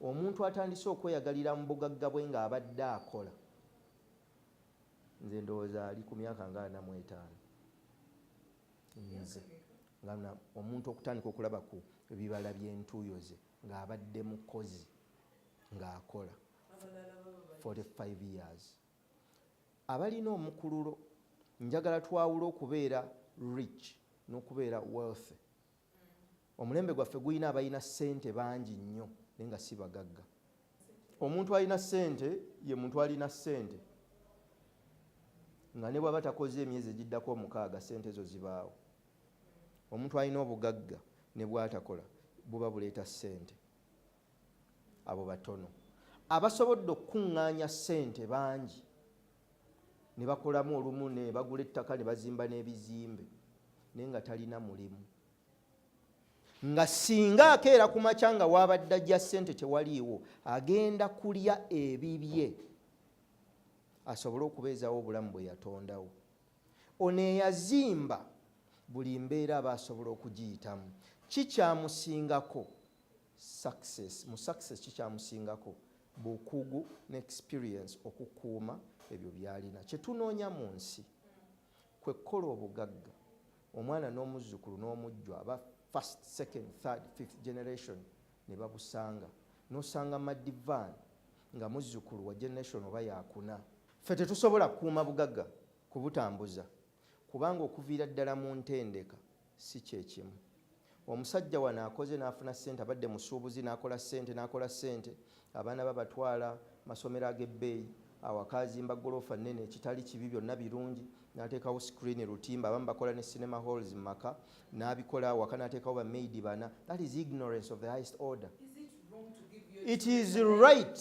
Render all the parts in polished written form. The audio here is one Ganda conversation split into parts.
omuntu atandise okweyagalira mu bugagga bwe ng'abadde akola, nze ndowooza ali ku myaka nga 45. Nze nga omuntu okutandika okulaba ku ebibala by'entuuyo ze ng'abadde mukozi ng'akola 45 years. Abalina omukululo njagala twawula okubeera rich n'okubeera wealthy. Omulembe gwaffe gulina abalina ssente bangi nnyo naye nga si bagagga. Omuntu alina ssente ye muntu alina ssente nga ne bw'aba takoze emyezi egiddako 6 ssente ezo zibaawo. Omuntu alina obugagga ne bw'atakola buba buleeta ssente. Abo batono abasobodde okukuŋŋaanya ssente bangi ne bakolamu olumu ne bagula ettaka ne bazimba n'ebizimbe naye nga talina mulimu, nga singa akeera ku makya nga wabadde ajja ssente tewaliiwo, agenda kulya ebibye asobole okubeezaawo obulamu bwe yatondawo. Ono eyazimba buli mbeera aba asobola okugiyitamu. Kikyamusingako success, mu success kikyamusingako bukugu ne experience okukuuma ebyo byalina. Kyetunoonya mu nsi kwe kukola obugagga. Omwana n'omuzzukulu n'omujjwa aba first, second, third, fifth generation ne babusanga. N'osanga madivan nga muzzukulu wa generation oba yakuna. Ffe tetusobola kukuuma bugagga kubutambuza kubanga okuviira ddala mu ntendeka si kyekimu. Omusajja wano akoze n'afuna ssente, abadde musuubuzi n'akola ssente, abaana babatwala masomero ag'ebbeeyi, awaka azimba ggoloofa nnene ekitali kibi, byonna birungi, n'ateekawo screen lutimba, abamu bakola ne cinema halls mu maka, n'abikola awaka n'ateekawo bamaidi bana. That is ignorance of the highest order. It is right.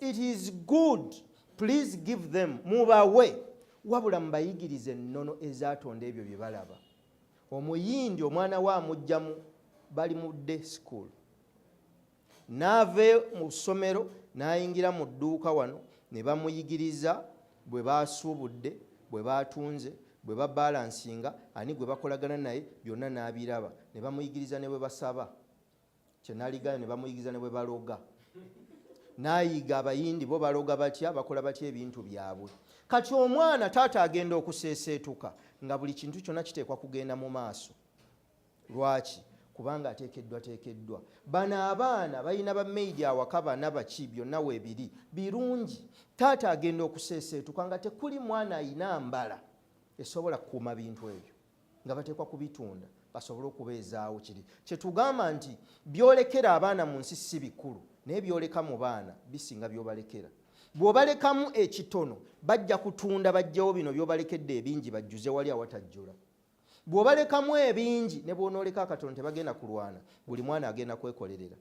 It is good. Please give them. Mubawe. Wabula mbayigirize ennono ezatonda ebyo bye balaba. Omuyindi omwana wa amugjamu bali mu day school, n'ave mu ssomero n'ayingira mu dduuka wano ne bamuyigiriza bwe basuubudde, bwe batunze, bwe babalansinga, ani gwe bakolagana naye, byonna n'abiraba. Ne bamuyigiriza ne bwe basaba, kye naligana ne bamuyigiriza ne bwe baloga. N'ayiga abayindi bo baloga batya, bakola batya ebintu byabwe. Kati omwana taata agenda okuseeseetuka nga buli kintu kyonna kiteekwa kugenda mu maaso. Lwaki? Kubanga ateekeddwa. Bano abaana balina bamaidi awaka bana baki byonna weebiri birungi. Taata agenda okuseeseetuka nga tekuli mwana ayina mbala esobola kukuuma bintu ebyo nga bateekwa kubitunda basobole okubeezaawo kiri. Kyetugamba nti byolekera abaana mu nsi si bikulu naye byoleka mu baana bisinga byobalekera. Bw'obalekamu ekitono bajja kutunda bajjawo bino by'obalekedde ebingi bajjuze wali awatajjula. Bw'obalekamu ebingi ne bw'onooleka akatono tebagenda kulwana, buli mwana agenda kwekolerera.